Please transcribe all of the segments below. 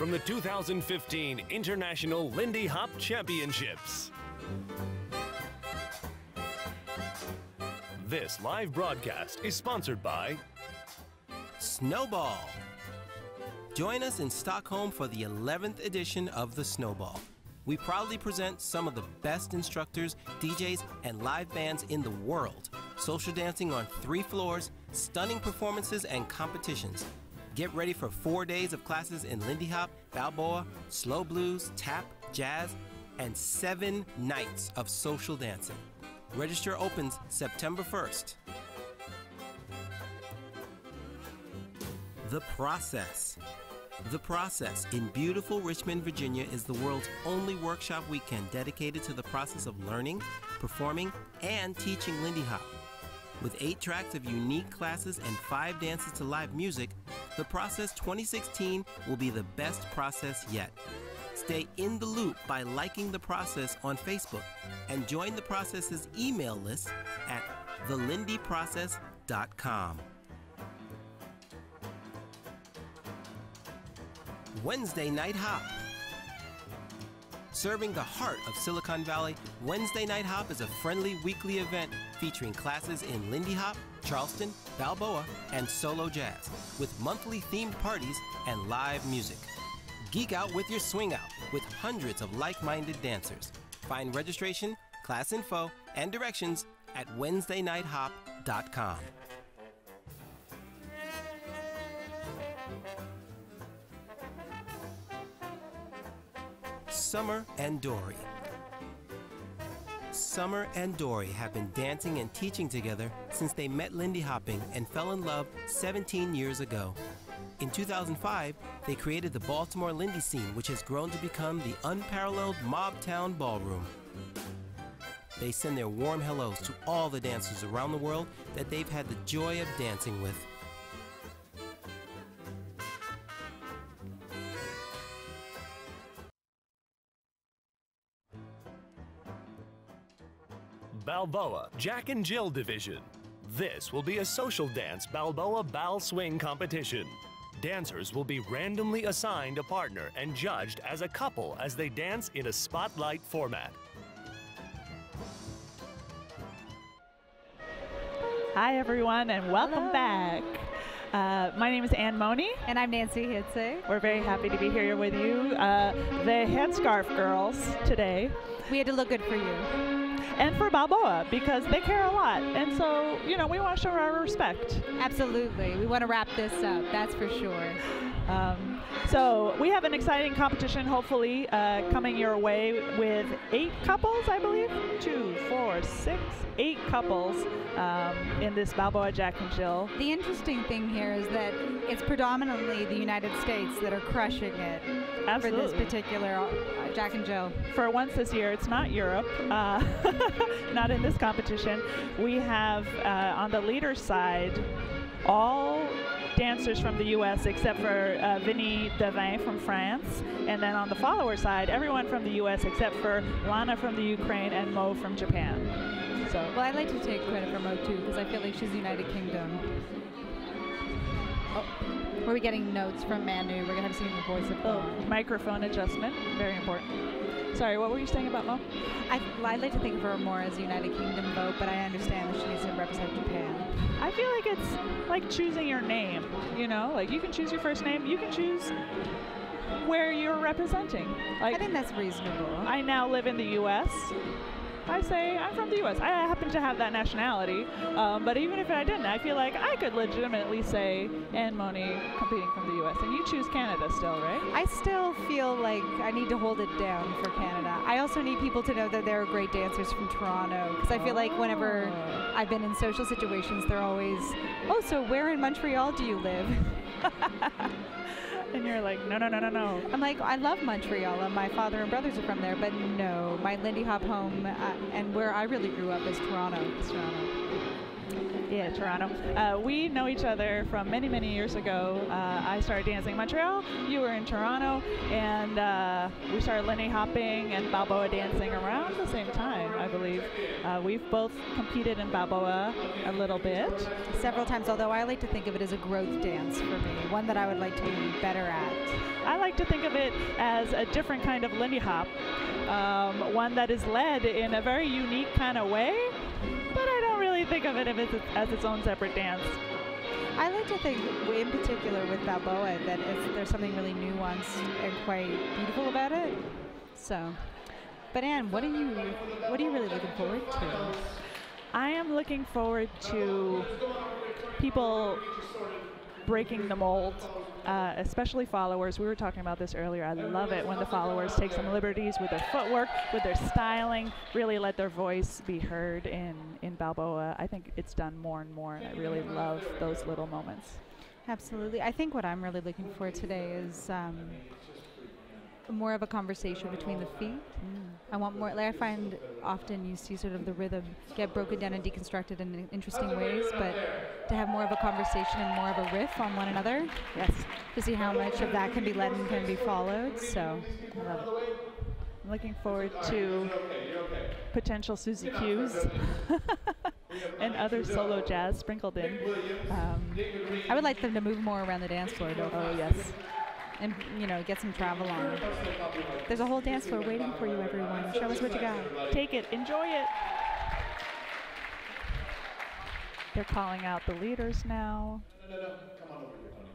from the 2015 International Lindy Hop Championships. This live broadcast is sponsored by Snowball. Join us in Stockholm for the 11th edition of the Snowball. We proudly present some of the best instructors, DJs, and live bands in the world. Social dancing on 3 floors, stunning performances, and competitions. Get ready for 4 days of classes in Lindy Hop, Balboa, slow blues, tap, jazz, and 7 nights of social dancing. Register opens September 1st. The Process. The Process in beautiful Richmond, Virginia is the world's only workshop weekend dedicated to the process of learning, performing, and teaching Lindy Hop. With 8 tracks of unique classes and 5 dances to live music, The Process 2016 will be the best process yet. Stay in the loop by liking The Process on Facebook and join The Process's email list at thelindyprocess.com. Wednesday Night Hop. Serving the heart of Silicon Valley, Wednesday Night Hop is a friendly weekly event featuring classes in Lindy Hop, Charleston, Balboa, and solo jazz, with monthly themed parties and live music. Geek out with your swing out with hundreds of like-minded dancers. Find registration, class info, and directions at WednesdayNightHop.com. Summer and Dory. Summer and Dory have been dancing and teaching together since they met Lindy Hopping and fell in love 17 years ago. In 2005, they created the Baltimore Lindy scene, which has grown to become the unparalleled Mobtown Ballroom. They send their warm hellos to all the dancers around the world that they've had the joy of dancing with. Balboa Jack and Jill Division. This will be a social dance Balboa Bal Swing competition. Dancers will be randomly assigned a partner and judged as a couple as they dance in a spotlight format. Hi everyone and welcome back. My name is Mony. And I'm Nancy Hitzig. We're very happy to be here with you, the Headscarf Girls, today. We had to look good for you. And for Balboa, because they care a lot. And so, you know, we want to show our respect. Absolutely. We want to wrap this up, that's for sure. So we have an exciting competition, hopefully, coming your way with 8 couples, I believe. 2, 4, 6, 8 couples in this Balboa Jack and Jill. The interesting thing here is that it's predominantly the United States that are crushing it. Absolutely. For this particular Jack and Jill. For once this year, it's not Europe, not in this competition. We have, on the leader's side, all dancers from the U.S. except for Vinny Devin from France. And then on the follower side, everyone from the U.S. except for Lana from the Ukraine and Mo from Japan. So. Well, I'd like to take credit for Mo too, because I feel like she's United Kingdom. Oh, were we getting notes from Manu? We're going to have to see the voice of Mo. Microphone adjustment, very important. Sorry, what were you saying about Mo? I'd like to think of her more as a United Kingdom vote, but I understand that she needs to represent Japan. I feel like it's like choosing your name, you know? Like, you can choose your first name, you can choose where you're representing. Like, I think that's reasonable. I now live in the U.S. I say I'm from the U.S. I happen to have that nationality, but even if I didn't, I feel like I could legitimately say Mony competing from the U.S. And you choose Canada still, right? I still feel like I need to hold it down for Canada. I also need people to know that there are great dancers from Toronto, because I feel like whenever I've been in social situations, they're always, oh, so where in Montreal do you live? And you're like, no, no, no, no, no. I'm like, I love Montreal, and my father and brothers are from there, but no, my Lindy Hop home and where I really grew up is Toronto. Yeah, Toronto. We know each other from many, many years ago. I started dancing in Montreal. You were in Toronto, and we started Lindy hopping and Balboa dancing around the same time, I believe. We've both competed in Balboa a little bit. Several times, although I like to think of it as a growth dance for me, one that I would like to be better at. I like to think of it as a different kind of Lindy hop, one that is led in a very unique kind of way, but I don't really think of it as its own separate dance. I like to think, in particular with Balboa, that there's something really nuanced and quite beautiful about it. So, but Anne, what are you really looking forward to? I am looking forward to people breaking the mold, especially followers. We were talking about this earlier. I love it when the followers take some liberties with their footwork, with their styling, really let their voice be heard in Balboa. I think it's done more and more, and I really love those little moments. Absolutely. I think what I'm really looking for today is more of a conversation between the feet. I want more, like I find often you see sort of the rhythm get broken down and deconstructed in interesting ways, but to have more of a conversation and more of a riff on one another. Yes. To see how much of that can be led and can be followed, so I love it. I'm looking forward to potential Susie Q's and other solo jazz sprinkled in. I would like them to move more around the dance floor, though. Oh, yes. And, you know, get some travel on. There's a whole dance floor waiting for you, everyone. Show us what you got. Take it. Enjoy it. They're calling out the leaders now. No. Come on over here, honey.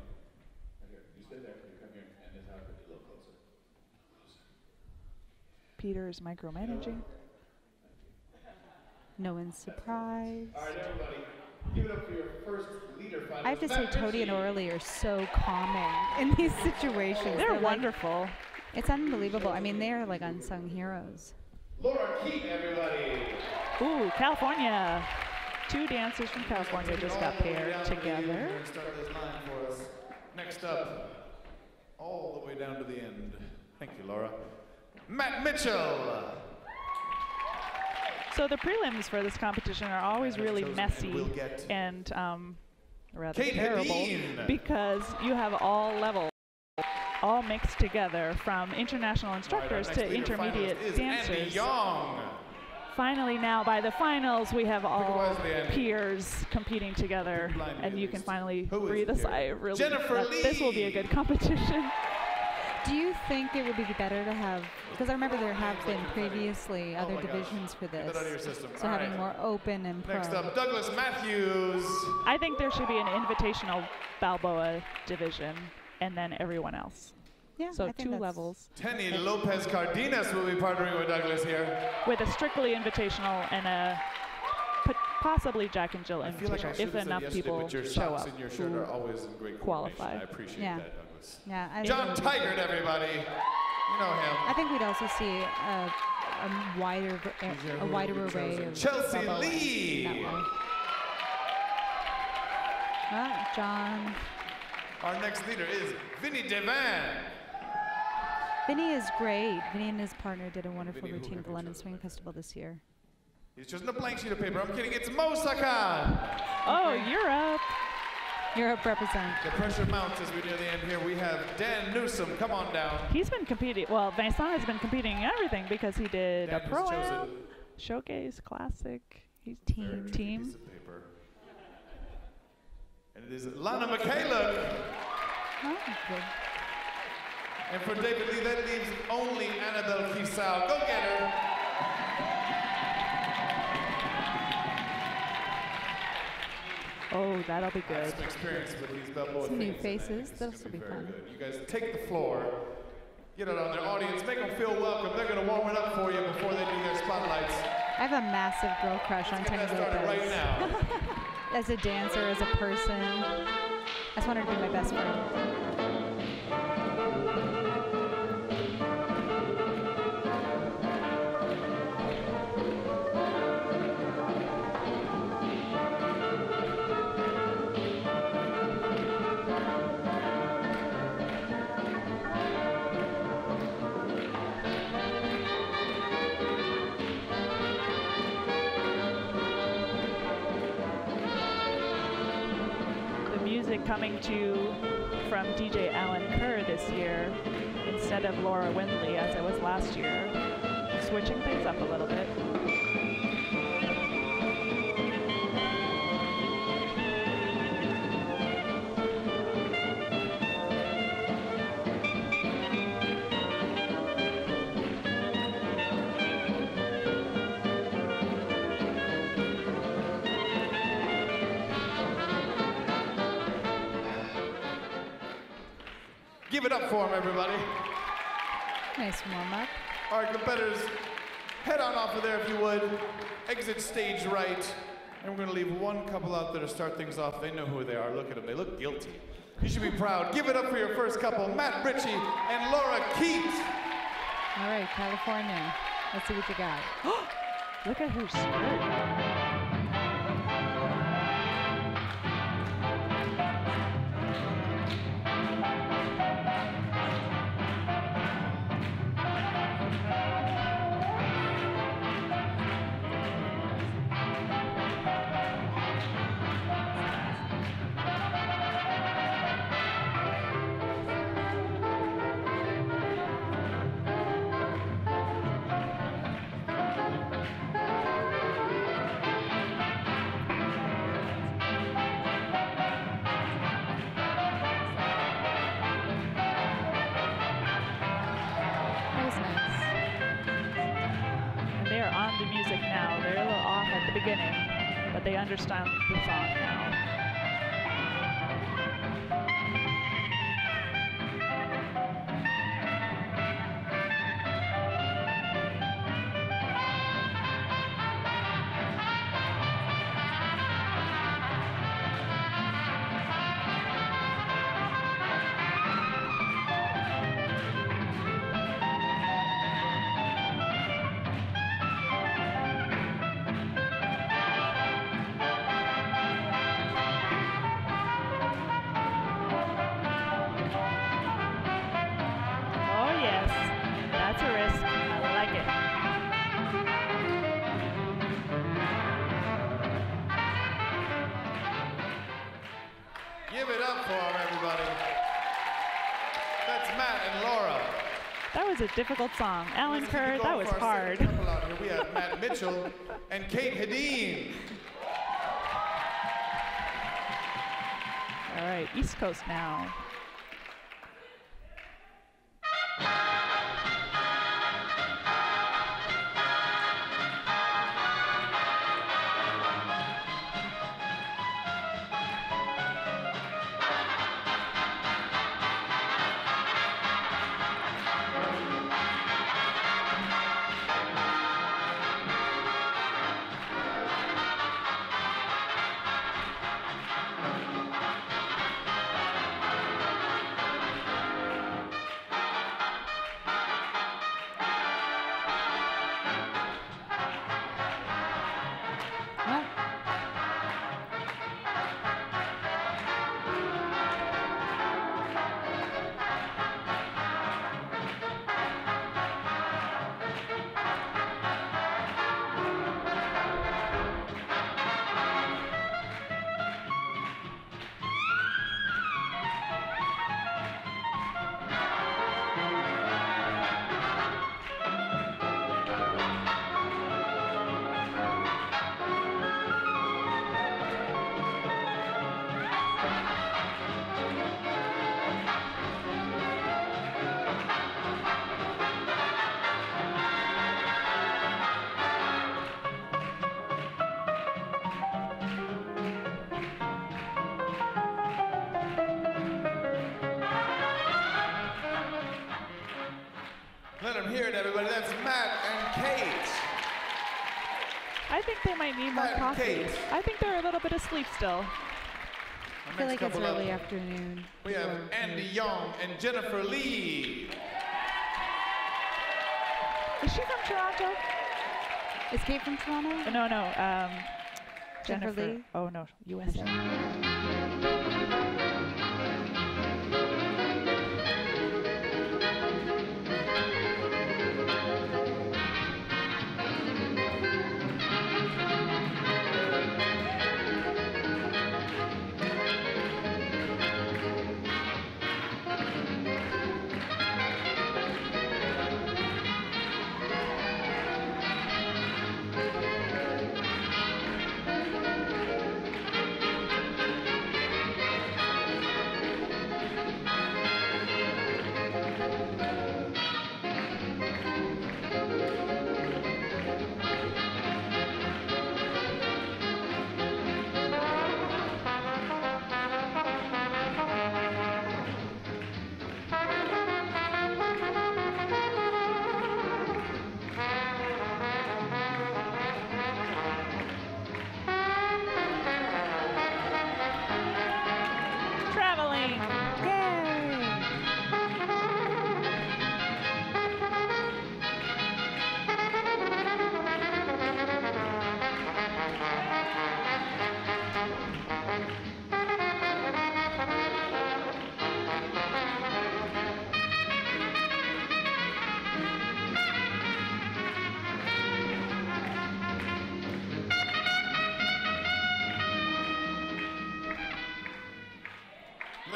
Right here. You stay there. You come here, and this happens a little closer. Peter is micromanaging. No one's surprised. All right, everybody. Give it up for your first leader finalist. I have to say, Tody and Orly are so calming in these situations. They're wonderful. Like, it's unbelievable. I mean, they're like unsung heroes. Laura Keaton, everybody. Ooh, California. Two dancers from California just got paired together. Start this line for us. Next up, all the way down to the end. Thank you, Laura. Matt Mitchell. So the prelims for this competition are always really messy and rather terrible because you have all levels, all mixed together, from international instructors to intermediate dancers. Finally, now by the finals, we have all peers competing together, and you can finally breathe a sigh of relief that this will be a good competition. Do you think it would be better to have, because I remember there have been previously other divisions for this, so having more open and pro. Next up, Douglas Matthews. I think there should be an invitational Balboa division, and then everyone else. Yeah, so two levels. Tenny Lopez Cardenas will be partnering with Douglas here. With a strictly invitational and a possibly Jack and Jill invitational, if enough people show up who qualify. I appreciate that, Douglas. Yeah, John Tigert, everybody. You know him. I think we'd also see a wider array of Chelsea Lee. John. Our next leader is Vinny Devan. Vinny is great. Vinny and his partner did a wonderful routine at the London Swing Festival this year. He's chosen a blank sheet of paper. I'm kidding. It's Mo Sakan. Oh, Europe. Europe represent. The pressure mounts as we near the end here. We have Dan Newsom. Come on down. He's been competing. Well, Vincent has been competing in everything because he did Dan a pro-am, showcase, classic. He's team. Piece of paper. And it is Lana McCaleb. Oh, good. And for David Lee, that leaves only Annabelle Kisau. Go get her. Oh, that'll be good. Some experience with these Balboa Some new things, faces. That'll be fun. Good. You guys take the floor. Get it on their audience. Make them feel welcome. They're going to warm it up for you before they do their spotlights. I have a massive girl crush on Tenny Lopez. Right now. As a dancer, as a person. I just want her to be my best friend. music coming to you from DJ Alan Kerr this year instead of Laura Windley as it was last year. Switching things up a little bit. Give it up for them, everybody. Nice warm-up. All right, competitors, head on off of there if you would. Exit stage right. And we're going to leave one couple out there to start things off. They know who they are. Look at them. They look guilty. You should be proud. Give it up for your first couple, Matt Ritchie and Laura Keat. All right, California. Let's see what you got. Look at her skirt. They understand the song now. Give it up for them, everybody. That's Matt and Laura. That was a difficult song. Alan Kerr, that was hard. Here we have Matt Mitchell and Kate Hedin. All right, East Coast now. Let them hear it, everybody. That's Matt and Kate. I think they might need more Matt and coffee. Kate. I think they're a little bit asleep still. I feel like it's early afternoon. We have Andy Young and Jennifer Lee. Is she from Toronto? Is Kate from Toronto? No, no. Jennifer Lee? Oh, no, USA.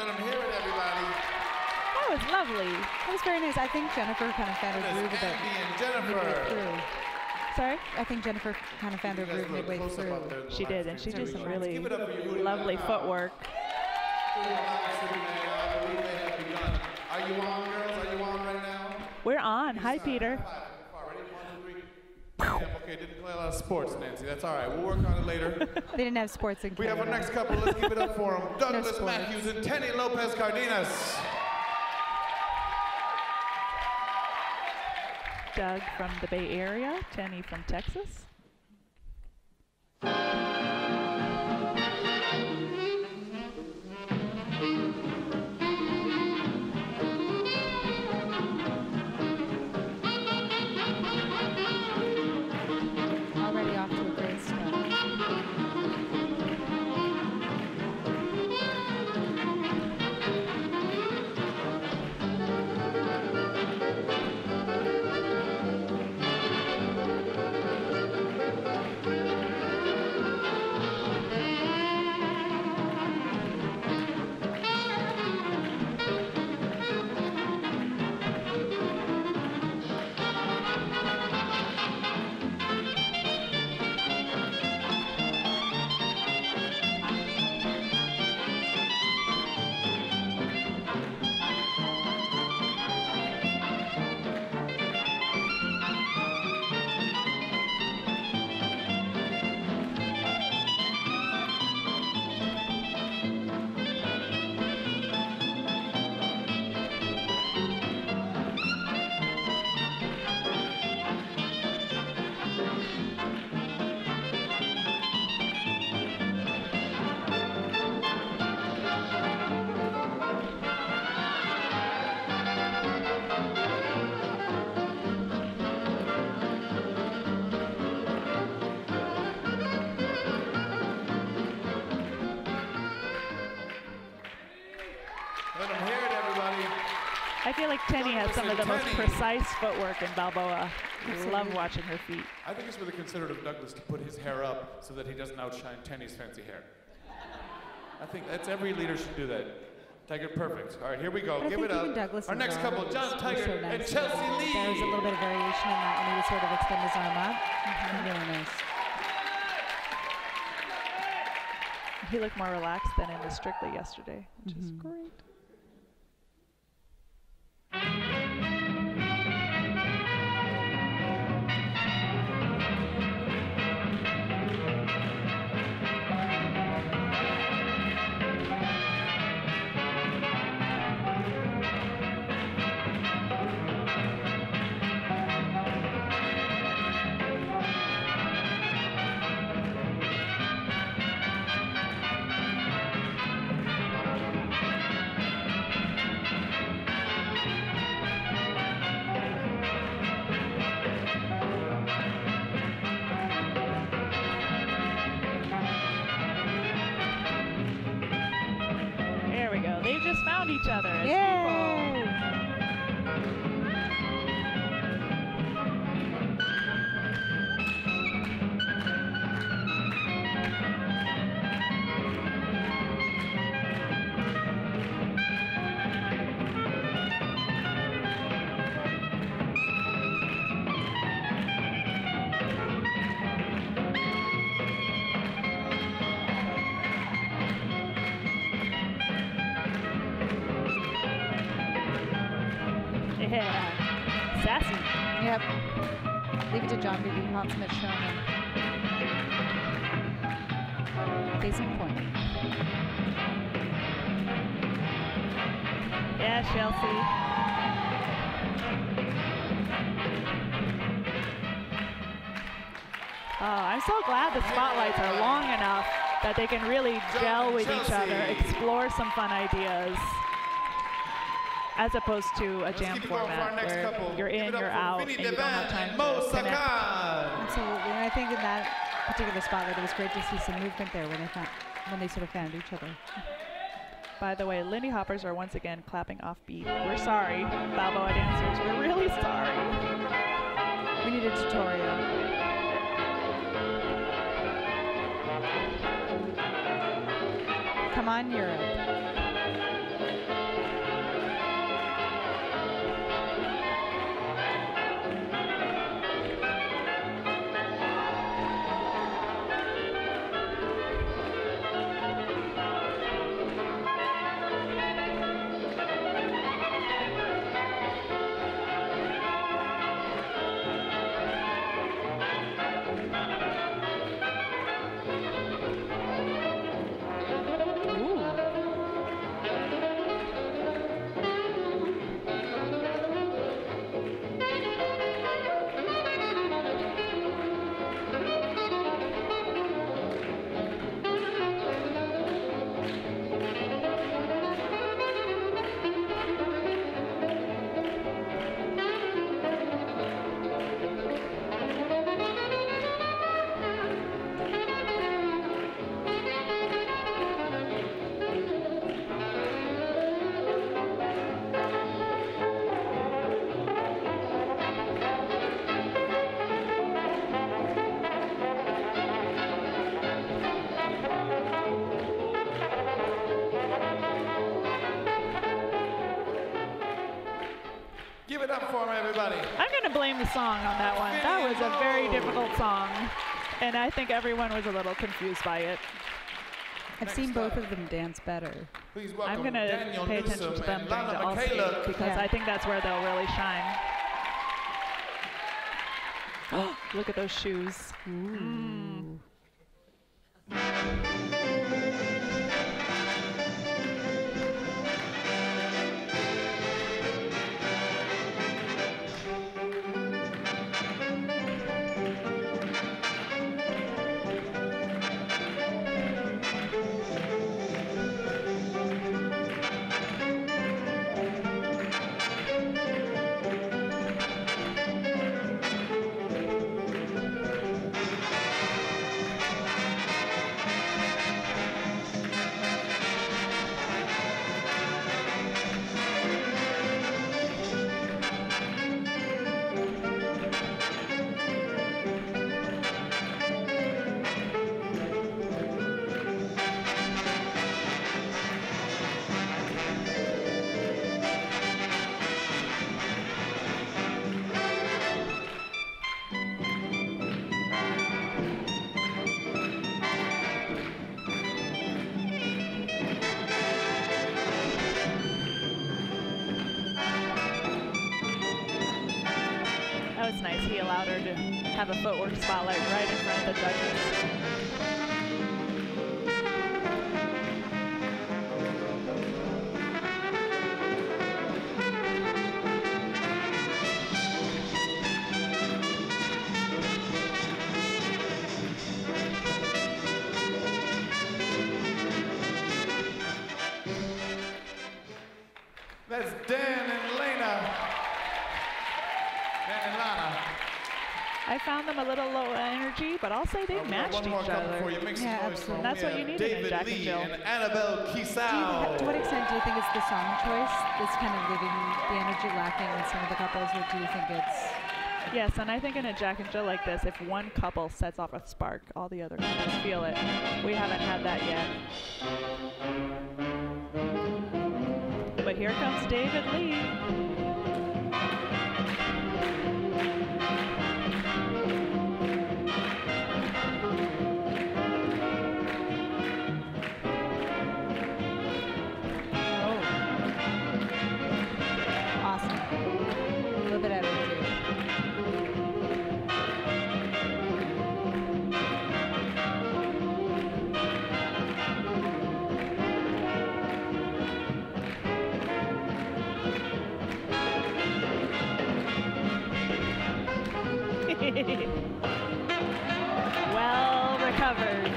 Let them hear it, everybody. That was lovely. That was very nice. I think Jennifer kind of found her groove a bit. Andy and midway Jennifer. through. Sorry? I think Jennifer kind of found her groove midway through. She did, and she did some really Give it up for you. lovely footwork. Are you on, girls? Are you on right now? We're on. Hi, Peter. Ready? 1, 2, 3. Damn, okay, didn't play a lot of sports, Nancy. That's all right. We'll work on it later. They didn't have sports in We have Canada. our next couple. Let's give it up for them. Douglas sports. Matthews and Tenny Lopez Cardenas. Doug from the Bay Area, Tenny from Texas. Already off to a great start. Let them hear it, everybody. I feel like Tenny has some of the most precise footwork in Balboa. I love watching her feet. I think it's really considerate of Douglas to put his hair up so that he doesn't outshine Tenny's fancy hair. I think that's every leader should do that. Tiger, perfect. All right, here we go. But I Give think it up. even Douglas Our next couple, John Tiger so and nice. Chelsea There was a Lee. little bit of variation in that when he would sort of extend his arm up. Really nice. He looked more relaxed than in the Strictly yesterday, which is great. There we go. They just found each other as Yay! Yeah. Sassy. Yep. Leave it to John to be consummate showman. Case in point. Yeah, Chelsea. Oh, I'm so glad the spotlights are long enough that they can really gel with each other, explore some fun ideas, as opposed to a jam format where you're in, you're out, and you don't have time to connect. Absolutely. And I think in that particular spotlight, it was great to see some movement there when they sort of found each other. By the way, Lindy Hoppers are once again clapping off beat. We're sorry, Balboa dancers. We're really sorry. We need a tutorial. Come on, Europe. up for them, everybody. I'm going to blame the song on that one. That was a very difficult song, and I think everyone was a little confused by it. I've seen both of them dance better. Please I'm welcome going to Daniel pay attention Newsom to them and during the Lana all-state Michaela. because I think that's where they'll really shine. Look at those shoes. That was nice. He allowed her to have a footwork spotlight right in front of the judges. That's Dan and Lena. Dan and Lana. I found them a little low energy, but I'll say they matched one more each couple other. for you. Make some Yeah, noise for them. absolutely. That's We what you have need in a David Jack and Lee Jill. and Annabelle Kisau. To what extent do you think it's the song choice that's kind of leaving the energy lacking in some of the couples, or do you think it's... Yes, and I think in a Jack and Jill like this, if one couple sets off a spark, all the other couples feel it. We haven't had that yet. But here comes David Lee. Awesome. A little bit out of too. Well recovered.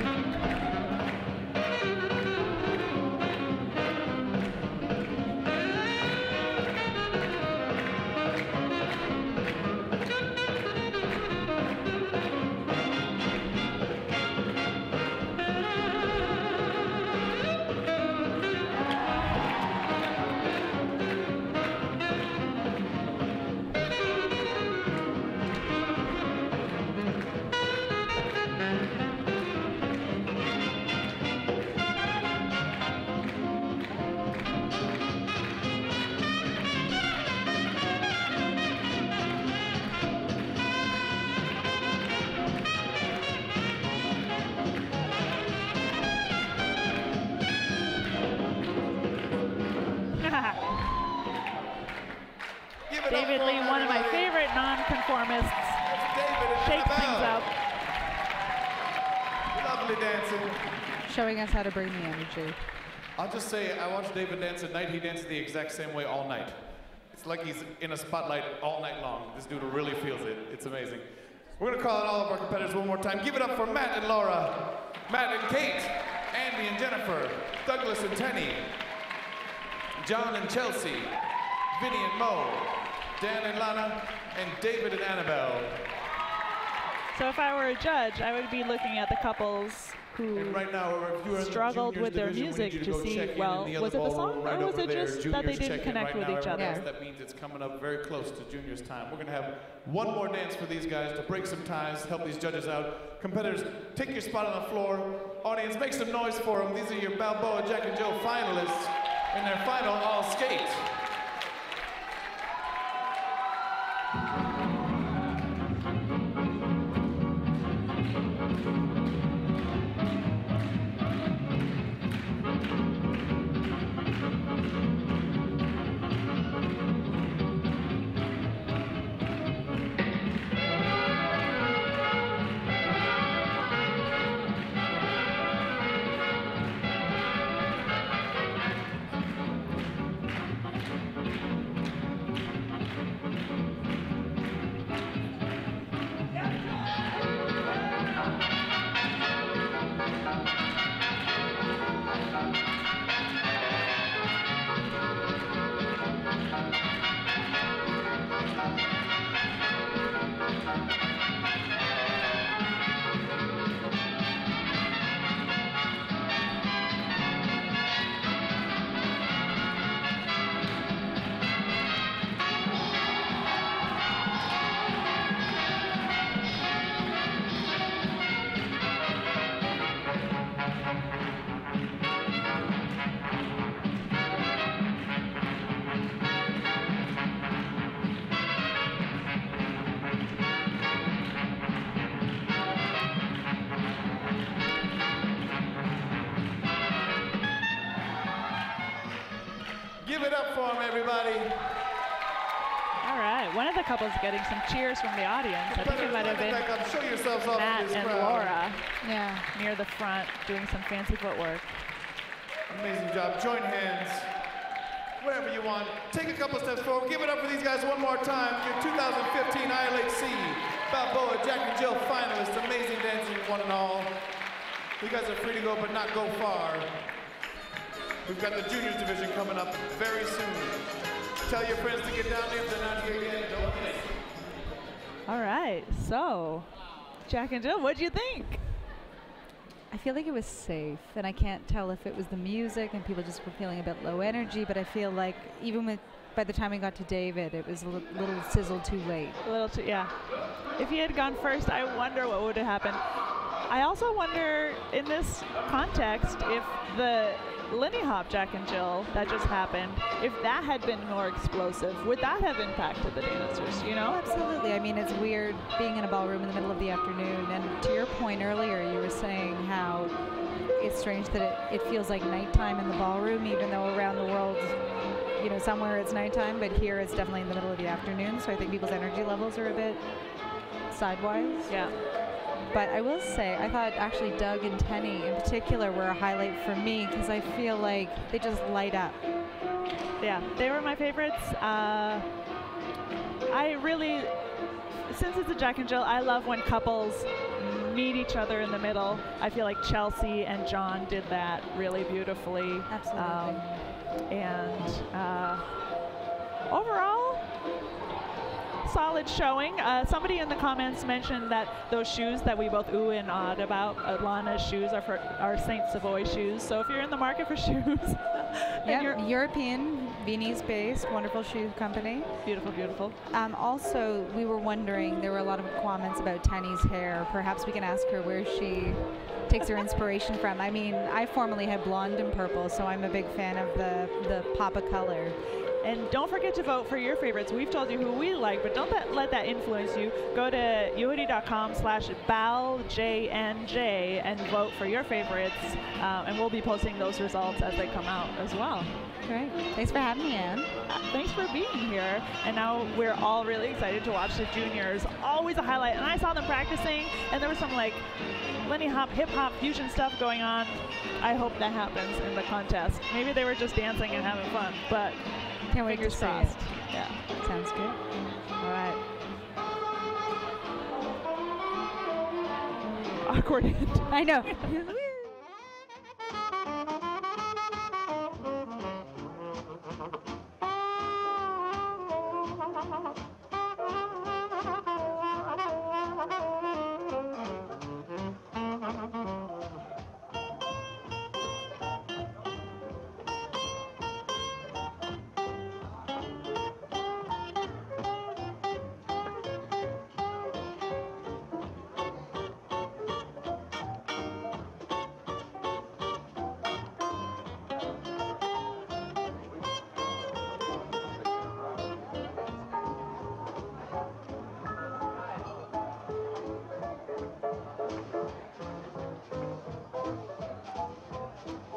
Give it David up for Lee, one of my everybody. favorite non-conformists, That's David and shakes Annabelle. things up. Lovely dancing. Showing us how to bring the energy. I'll just say, I watched David dance at night. He dances the exact same way all night. It's like he's in a spotlight all night long. This dude really feels it. It's amazing. We're gonna call out all of our competitors one more time. Give it up for Matt and Laura, Matt and Kate, Andy and Jennifer, Douglas and Tenny, John and Chelsea, Vinny and Mo, Dan and Lana, and David and Annabelle. So if I were a judge, I would be looking at the couples who And right now, if you're in the struggled juniors with their division, we music need you to go see, check in well, the was other it the ballroom song right or was over it there. just that Juniors they didn't check in connect right with now, each other? everyone else. That means it's coming up very close to juniors time. We're gonna have one more dance for these guys to break some ties, help these judges out. Competitors, take your spot on the floor. Audience, make some noise for them. These are your Balboa Jack and Jill finalists in their final all skate. Give it up for them, everybody. All right, one of the couples getting some cheers from the audience. I think it might have been Show yourselves off Matt this and crowd. Laura Yeah. near the front doing some fancy footwork. Amazing job. Join hands. Whatever you want. Take a couple steps forward. Give it up for these guys one more time. Your 2015 ILHC Balboa Jack and Jill finalists. Amazing dancing, one and all. You guys are free to go, but not go far. We've got the juniors division coming up very soon. Tell your friends to get down there if they're not here yet. Don't miss. All right, so Jack and Jill, what'd you think? I feel like it was safe, and I can't tell if it was the music and people just were feeling a bit low energy, but I feel like even by the time we got to David, it was a little sizzled too late. A little too, yeah. If he had gone first, I wonder what would have happened. I also wonder, in this context, if the Lindy Hop Jack and Jill that just happened, if that had been more explosive, would that have impacted the dancers, you know? Oh, absolutely. I mean, it's weird being in a ballroom in the middle of the afternoon, and to your point earlier, you were saying how it's strange that it feels like nighttime in the ballroom, even though around the world, you know, somewhere it's nighttime, but here it's definitely in the middle of the afternoon, so I think people's energy levels are a bit sidewise. Yeah. But I will say, I thought actually Doug and Tenny in particular were a highlight for me because I feel like they just light up. Yeah, they were my favorites. I really, since it's a Jack and Jill, I love when couples meet each other in the middle. I feel like Chelsea and John did that really beautifully. Absolutely. Overall, solid showing. Somebody in the comments mentioned that those shoes that we both ooh and awed about, Lana's shoes are Saint Savoy shoes. So if you're in the market for shoes, yeah, European, Viennese-based, wonderful shoe company. Beautiful, beautiful. Also, we were wondering, there were a lot of comments about Tenny's hair. Perhaps we can ask her where she takes her inspiration from. I mean, I formerly had blonde and purple, so I'm a big fan of the pop of color. And don't forget to vote for your favorites. We've told you who we like, but don't let that influence you. Go to yohudi.com/baljnj and vote for your favorites, and we'll be posting those results as they come out as well. Great. Thanks for having me, Anne. Thanks for being here. And now we're all really excited to watch the juniors. Always a highlight. And I saw them practicing, and there was some like Lindy Hop, hip hop fusion stuff going on. I hope that happens in the contest. Maybe they were just dancing and having fun, but can't wait to see it. Yeah. Sounds good. All right. Awkward. I know.